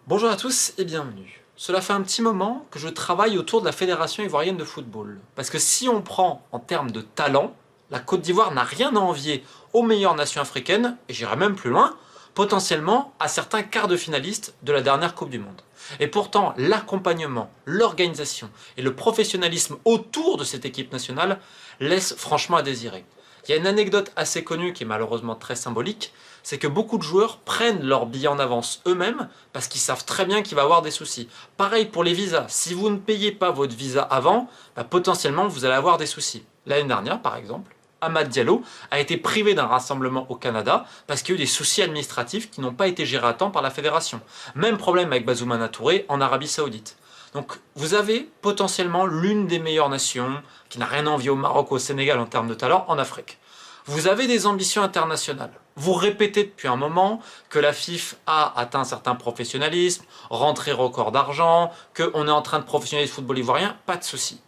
Bonjour à tous et bienvenue. Cela fait un petit moment que je travaille autour de la Fédération ivoirienne de football. Parce que si on prend en termes de talent, la Côte d'Ivoire n'a rien à envier aux meilleures nations africaines, et j'irai même plus loin, potentiellement à certains quarts de finalistes de la dernière Coupe du Monde. Et pourtant, l'accompagnement, l'organisation et le professionnalisme autour de cette équipe nationale laissent franchement à désirer. Il y a une anecdote assez connue qui est malheureusement très symbolique, c'est que beaucoup de joueurs prennent leur billet en avance eux-mêmes parce qu'ils savent très bien qu'il va y avoir des soucis. Pareil pour les visas, si vous ne payez pas votre visa avant, potentiellement vous allez avoir des soucis. L'année dernière par exemple, Amad Diallo a été privé d'un rassemblement au Canada parce qu'il y a eu des soucis administratifs qui n'ont pas été gérés à temps par la fédération. Même problème avec Bazoumana Touré en Arabie Saoudite. Donc vous avez potentiellement l'une des meilleures nations, qui n'a rien à envier au Maroc ou au Sénégal en termes de talent, en Afrique. Vous avez des ambitions internationales. Vous répétez depuis un moment que la FIFA a atteint un certain professionnalisme, rentré record d'argent, qu'on est en train de professionnaliser le football ivoirien, pas de souci.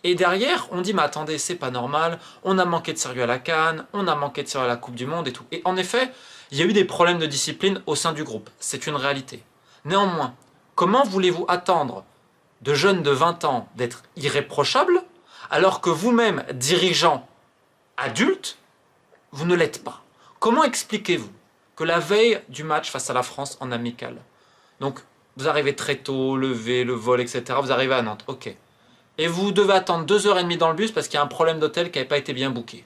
Et derrière, on dit mais attendez, c'est pas normal, on a manqué de sérieux à la CAN, on a manqué de sérieux à la Coupe du Monde et tout. Et en effet, il y a eu des problèmes de discipline au sein du groupe, c'est une réalité. Néanmoins, comment voulez-vous attendre de jeunes de 20 ans d'être irréprochables alors que vous-même, dirigeant adulte, vous ne l'êtes pas? Comment expliquez-vous que la veille du match face à la France en amical, donc vous arrivez très tôt, levé, le vol, etc., vous arrivez à Nantes, ok, et vous devez attendre 2h30 dans le bus parce qu'il y a un problème d'hôtel qui n'avait pas été bien booké.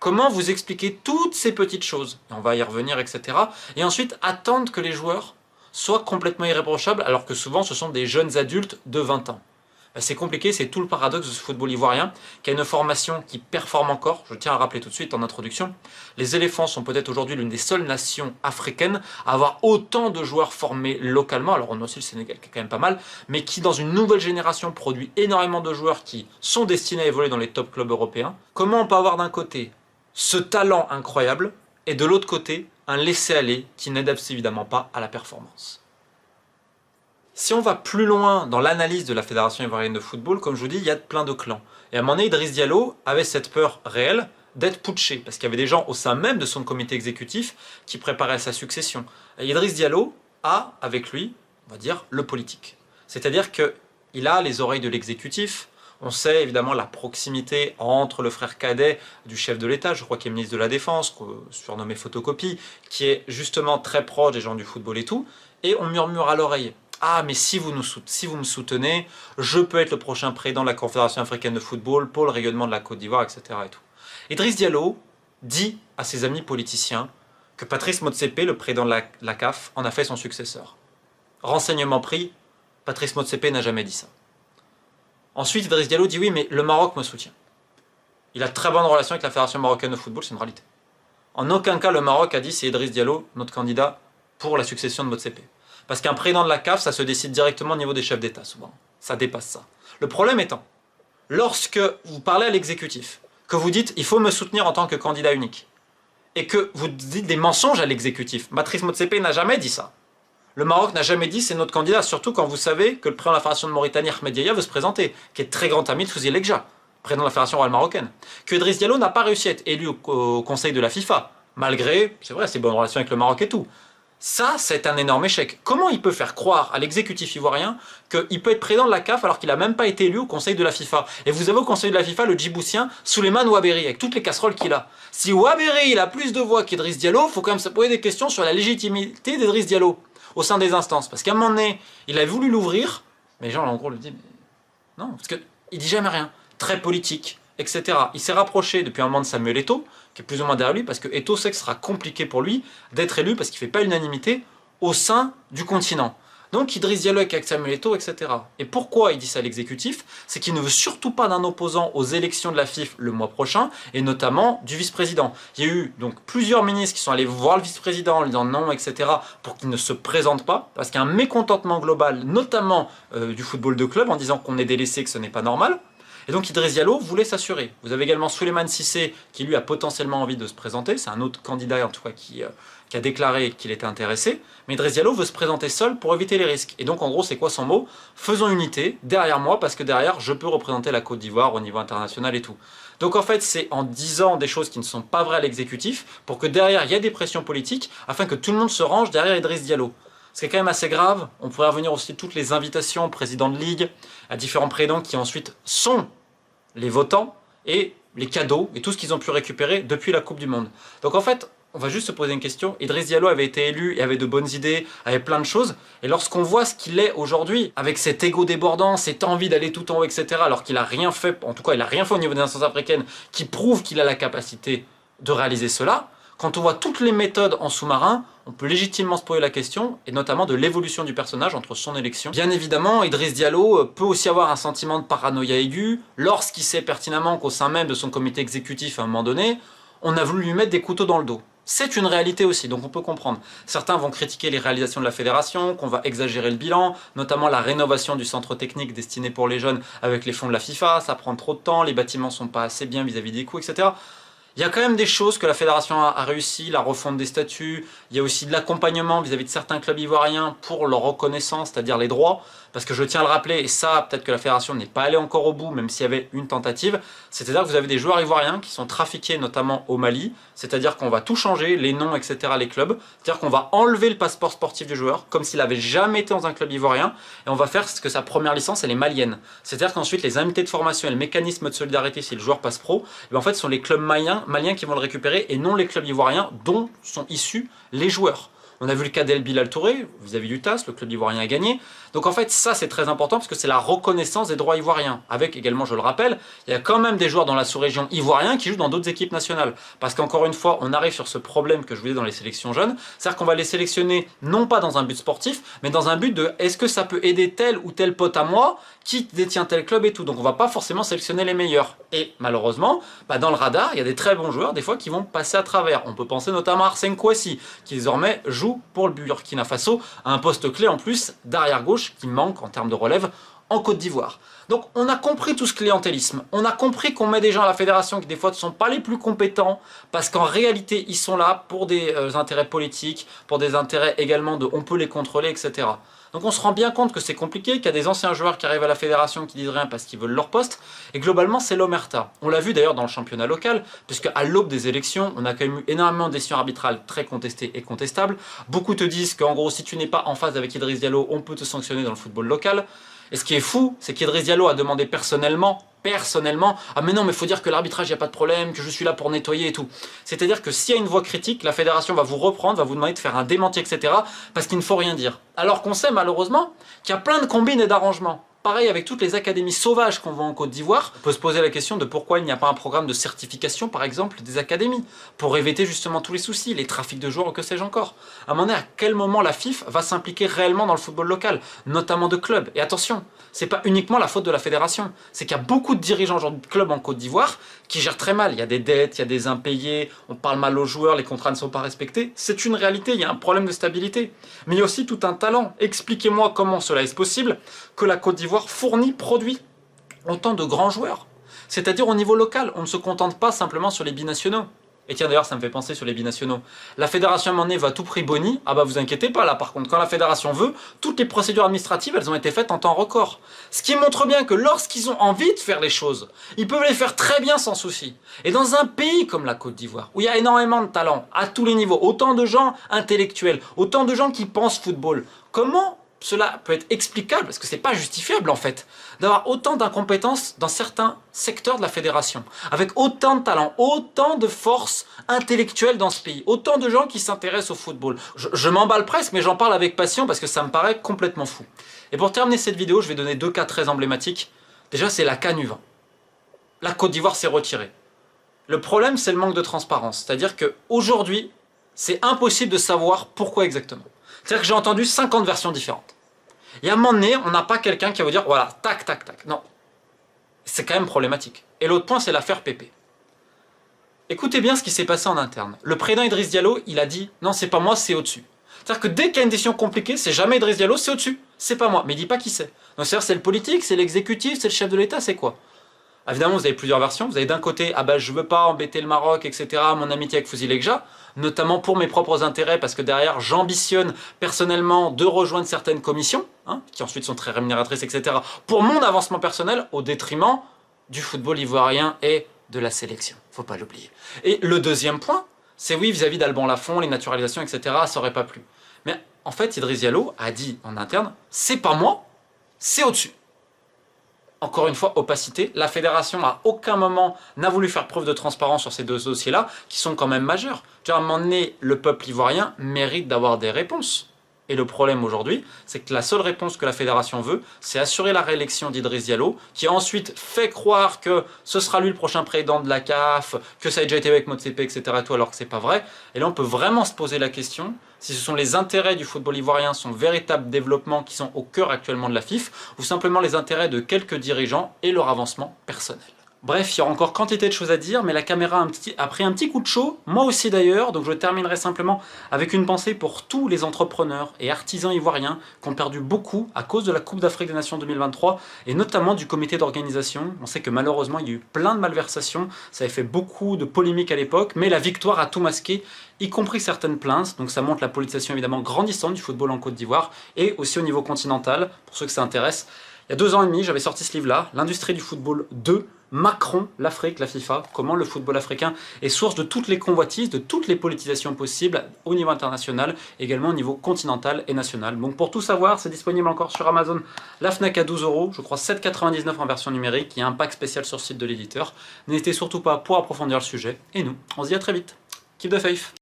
Comment vous expliquez toutes ces petites choses? Et on va y revenir, etc. Et ensuite, attendre que les joueurs soient complètement irréprochables alors que souvent ce sont des jeunes adultes de 20 ans. C'est compliqué, c'est tout le paradoxe de ce football ivoirien, qui a une formation qui performe encore. Je tiens à rappeler tout de suite en introduction, les éléphants sont peut-être aujourd'hui l'une des seules nations africaines à avoir autant de joueurs formés localement, alors on a aussi le Sénégal qui est quand même pas mal, mais qui dans une nouvelle génération produit énormément de joueurs qui sont destinés à évoluer dans les top clubs européens. Comment on peut avoir d'un côté ce talent incroyable, et de l'autre côté, un laisser-aller qui n'aide évidemment pas à la performance? Si on va plus loin dans l'analyse de la Fédération ivoirienne de football, comme je vous dis, il y a plein de clans. Et à un moment donné, Idriss Diallo avait cette peur réelle d'être putché, parce qu'il y avait des gens au sein même de son comité exécutif qui préparaient sa succession. Et Idriss Diallo a, avec lui, on va dire, le politique. C'est-à-dire qu'il a les oreilles de l'exécutif. On sait évidemment la proximité entre le frère cadet du chef de l'État, je crois qu'il est ministre de la Défense, surnommé Photocopie, qui est justement très proche des gens du football et tout, et on murmure à l'oreille. Ah, mais si vous me soutenez, je peux être le prochain président de la Confédération africaine de football pour le rayonnement de la Côte d'Ivoire, etc. Et tout. Idriss Diallo dit à ses amis politiciens que Patrice Motsepe, le président de la CAF, en a fait son successeur. Renseignement pris, Patrice Motsepe n'a jamais dit ça. Ensuite, Idriss Diallo dit oui, mais le Maroc me soutient. Il a de très bonnes relations avec la Fédération marocaine de football, c'est une réalité. En aucun cas, le Maroc a dit c'est Idriss Diallo, notre candidat pour la succession de Motsepe. Parce qu'un président de la CAF, ça se décide directement au niveau des chefs d'État, souvent. Ça dépasse ça. Le problème étant, lorsque vous parlez à l'exécutif, que vous dites il faut me soutenir en tant que candidat unique, et que vous dites des mensonges à l'exécutif, Patrice Motsepe n'a jamais dit ça. Le Maroc n'a jamais dit c'est notre candidat, surtout quand vous savez que le président de la Fédération de Mauritanie, Ahmed Yahya, veut se présenter, qui est très grand ami de Fouzi Lekja, président de la Fédération royale marocaine. Que Idriss Diallo n'a pas réussi à être élu au conseil de la FIFA, malgré, c'est vrai, ses bonnes relations avec le Maroc et tout. Ça, c'est un énorme échec. Comment il peut faire croire à l'exécutif ivoirien qu'il peut être président de la CAF alors qu'il n'a même pas été élu au conseil de la FIFA? Et vous avez au conseil de la FIFA le Djiboutien Souleymane Ouaberi, avec toutes les casseroles qu'il a. Si Ouaberi il a plus de voix qu'Idriss Diallo, il faut quand même se poser des questions sur la légitimité d'Idriss Diallo au sein des instances. Parce qu'à un moment donné, il a voulu l'ouvrir, mais les gens en gros lui disent mais non, parce qu'il dit jamais rien. Très politique, etc. Il s'est rapproché depuis un moment de Samuel Eto'o, qui est plus ou moins derrière lui, parce que Eto'o sait que ce sera compliqué pour lui d'être élu, parce qu'il ne fait pas l'unanimité au sein du continent. Donc Idriss Diallo avec Samuel Eto'o, etc. Et pourquoi il dit ça à l'exécutif? C'est qu'il ne veut surtout pas d'un opposant aux élections de la FIFA le mois prochain, et notamment du vice-président. Il y a eu donc plusieurs ministres qui sont allés voir le vice-président en lui disant non, etc., pour qu'il ne se présente pas, parce qu'il y a un mécontentement global, notamment du football de club, en disant qu'on est délaissé, que ce n'est pas normal. Et donc Idriss Diallo voulait s'assurer. Vous avez également Souleymane Cissé qui lui a potentiellement envie de se présenter. C'est un autre candidat en tout cas qui a déclaré qu'il était intéressé. Mais Idriss Diallo veut se présenter seul pour éviter les risques. Et donc en gros c'est quoi son mot? Faisons unité derrière moi parce que derrière je peux représenter la Côte d'Ivoire au niveau international et tout. Donc en fait c'est en disant des choses qui ne sont pas vraies à l'exécutif pour que derrière il y ait des pressions politiques afin que tout le monde se range derrière Idriss Diallo. Ce qui est quand même assez grave. On pourrait revenir aussi toutes les invitations aux présidents de ligue, à différents présidents qui ensuite sont les votants, et les cadeaux, et tout ce qu'ils ont pu récupérer depuis la Coupe du Monde. Donc en fait, on va juste se poser une question. Idriss Diallo avait été élu et avait de bonnes idées, avait plein de choses. Et lorsqu'on voit ce qu'il est aujourd'hui, avec cet ego débordant, cette envie d'aller tout en haut, etc., alors qu'il n'a rien fait, en tout cas il n'a rien fait au niveau des instances africaines, qui prouve qu'il a la capacité de réaliser cela, quand on voit toutes les méthodes en sous-marin, on peut légitimement se poser la question, et notamment de l'évolution du personnage entre son élection. Bien évidemment, Idriss Diallo peut aussi avoir un sentiment de paranoïa aiguë, lorsqu'il sait pertinemment qu'au sein même de son comité exécutif, à un moment donné, on a voulu lui mettre des couteaux dans le dos. C'est une réalité aussi, donc on peut comprendre. Certains vont critiquer les réalisations de la fédération, qu'on va exagérer le bilan, notamment la rénovation du centre technique destiné pour les jeunes avec les fonds de la FIFA, ça prend trop de temps, les bâtiments sont pas assez bien vis-à-vis des coûts, etc. Il y a quand même des choses que la fédération a réussi, la refonte des statuts, il y a aussi de l'accompagnement vis-à-vis de certains clubs ivoiriens pour leur reconnaissance, c'est-à-dire les droits, parce que je tiens à le rappeler, et ça peut-être que la fédération n'est pas allée encore au bout, même s'il y avait une tentative, c'est-à-dire que vous avez des joueurs ivoiriens qui sont trafiqués notamment au Mali, c'est-à-dire qu'on va tout changer, les noms, etc., les clubs, c'est-à-dire qu'on va enlever le passeport sportif du joueur, comme s'il n'avait jamais été dans un club ivoirien, et on va faire ce que sa première licence, elle est malienne. C'est-à-dire qu'ensuite les indemnités de formation et le mécanisme de solidarité si le joueur passe pro, et en fait ce sont les clubs maliens qui vont le récupérer, et non les clubs ivoiriens dont sont issus les joueurs. On a vu le cas d'El Bilal Touré, vis-à-vis du TAS, le club ivoirien a gagné. Donc en fait, ça c'est très important parce que c'est la reconnaissance des droits ivoiriens. Avec également, je le rappelle, il y a quand même des joueurs dans la sous-région ivoirienne qui jouent dans d'autres équipes nationales. Parce qu'encore une fois, on arrive sur ce problème que je vous disais dans les sélections jeunes, c'est-à-dire qu'on va les sélectionner non pas dans un but sportif, mais dans un but de est-ce que ça peut aider tel ou tel pote à moi qui détient tel club et tout. Donc on va pas forcément sélectionner les meilleurs. Et malheureusement, dans le radar, il y a des très bons joueurs des fois qui vont passer à travers. On peut penser notamment à Arsène Kouassi, qui désormais joue pour le Burkina Faso, à un poste clé en plus d'arrière gauche qui manque en termes de relève en Côte d'Ivoire. Donc on a compris tout ce clientélisme, on a compris qu'on met des gens à la fédération qui des fois ne sont pas les plus compétents parce qu'en réalité ils sont là pour des intérêts politiques, pour des intérêts également de on peut les contrôler, etc. Donc on se rend bien compte que c'est compliqué, qu'il y a des anciens joueurs qui arrivent à la fédération qui disent rien parce qu'ils veulent leur poste, et globalement c'est l'omerta. On l'a vu d'ailleurs dans le championnat local, puisque à l'aube des élections, on a quand même eu énormément de décisions arbitrales très contestées et contestables. Beaucoup te disent qu'en gros si tu n'es pas en phase avec Idriss Diallo, on peut te sanctionner dans le football local. Et ce qui est fou, c'est qu'Idriss Diallo a demandé personnellement, ah mais non, mais il faut dire que l'arbitrage, il n'y a pas de problème, que je suis là pour nettoyer et tout. C'est-à-dire que s'il y a une voix critique, la fédération va vous reprendre, va vous demander de faire un démenti, etc. parce qu'il ne faut rien dire. Alors qu'on sait malheureusement qu'il y a plein de combines et d'arrangements. Pareil avec toutes les académies sauvages qu'on voit en Côte d'Ivoire, on peut se poser la question de pourquoi il n'y a pas un programme de certification, par exemple, des académies, pour éviter justement tous les soucis, les trafics de joueurs ou que sais-je encore. À un moment donné, à quel moment la FIF va s'impliquer réellement dans le football local, notamment de clubs? Et attention, c'est pas uniquement la faute de la fédération, c'est qu'il y a beaucoup de dirigeants de clubs en Côte d'Ivoire qui gèrent très mal. Il y a des dettes, il y a des impayés, on parle mal aux joueurs, les contrats ne sont pas respectés. C'est une réalité, il y a un problème de stabilité. Mais il y a aussi tout un talent. Expliquez-moi comment cela est possible que la Côte d'Ivoire fournit, produit autant de grands joueurs. C'est-à-dire au niveau local, on ne se contente pas simplement sur les binationaux. Et tiens d'ailleurs ça me fait penser sur les binationaux. La fédération à un moment donné va tout prix boni, ah bah vous inquiétez pas là par contre, quand la fédération veut, toutes les procédures administratives elles ont été faites en temps record. Ce qui montre bien que lorsqu'ils ont envie de faire les choses, ils peuvent les faire très bien sans souci. Et dans un pays comme la Côte d'Ivoire, où il y a énormément de talents, à tous les niveaux, autant de gens intellectuels, autant de gens qui pensent football, comment cela peut être explicable, parce que c'est pas justifiable en fait, d'avoir autant d'incompétences dans certains secteurs de la fédération, avec autant de talent, autant de force intellectuelle dans ce pays, autant de gens qui s'intéressent au football. Je m'emballe presque, mais j'en parle avec passion parce que ça me paraît complètement fou. Et pour terminer cette vidéo, je vais donner deux cas très emblématiques. Déjà, c'est la CAN U20. La Côte d'Ivoire s'est retirée. Le problème, c'est le manque de transparence. C'est-à-dire qu'aujourd'hui, c'est impossible de savoir pourquoi exactement. C'est-à-dire que j'ai entendu 50 versions différentes. Et à un moment donné, on n'a pas quelqu'un qui va vous dire, voilà, tac, tac, tac. Non. C'est quand même problématique. Et l'autre point, c'est l'affaire Pépé. Écoutez bien ce qui s'est passé en interne. Le président Idriss Diallo, il a dit, non, c'est pas moi, c'est au-dessus. C'est-à-dire que dès qu'il y a une décision compliquée, c'est jamais Idriss Diallo, c'est au-dessus. C'est pas moi. Mais il dit pas qui c'est. Donc c'est-à-dire, c'est le politique, c'est l'exécutif, c'est le chef de l'État, c'est quoi? Évidemment, vous avez plusieurs versions. Vous avez d'un côté, ah bah je veux pas embêter le Maroc, etc., mon amitié avec Fouzi Lekja, notamment pour mes propres intérêts, parce que derrière, j'ambitionne personnellement de rejoindre certaines commissions, qui ensuite sont très rémunératrices, etc., pour mon avancement personnel, au détriment du football ivoirien et de la sélection. Faut pas l'oublier. Et le deuxième point, c'est oui, vis-à-vis d'Alban Lafont, les naturalisations, etc., ça aurait pas plu. Mais en fait, Idriss Diallo a dit en interne, c'est pas moi, c'est au-dessus. Encore une fois, opacité. La fédération à aucun moment n'a voulu faire preuve de transparence sur ces deux dossiers-là, qui sont quand même majeurs. À un moment donné, le peuple ivoirien mérite d'avoir des réponses. Et le problème aujourd'hui, c'est que la seule réponse que la fédération veut, c'est assurer la réélection d'Idriss Diallo, qui ensuite fait croire que ce sera lui le prochain président de la CAF, que ça a déjà été avec Motsepe, etc. Tout, alors que c'est pas vrai. Et là, on peut vraiment se poser la question si ce sont les intérêts du football ivoirien, son véritable développement qui sont au cœur actuellement de la FIF, ou simplement les intérêts de quelques dirigeants et leur avancement personnel. Bref, il y aura encore quantité de choses à dire, mais la caméra a pris un petit coup de chaud, moi aussi d'ailleurs, donc je terminerai simplement avec une pensée pour tous les entrepreneurs et artisans ivoiriens qui ont perdu beaucoup à cause de la Coupe d'Afrique des Nations 2023, et notamment du comité d'organisation. On sait que malheureusement il y a eu plein de malversations, ça avait fait beaucoup de polémiques à l'époque, mais la victoire a tout masqué, y compris certaines plaintes, donc ça montre la politisation évidemment grandissante du football en Côte d'Ivoire, et aussi au niveau continental, pour ceux que ça intéresse. Il y a 2 ans et demi, j'avais sorti ce livre-là, L'industrie du football 2, Macron, l'Afrique, la FIFA, comment le football africain est source de toutes les convoitises, de toutes les politisations possibles au niveau international, également au niveau continental et national. Donc pour tout savoir, c'est disponible encore sur Amazon, la Fnac à 12 €, je crois 7,99 € en version numérique, il y a un pack spécial sur le site de l'éditeur. N'hésitez surtout pas pour approfondir le sujet, et nous, on se dit à très vite. Keep the faith!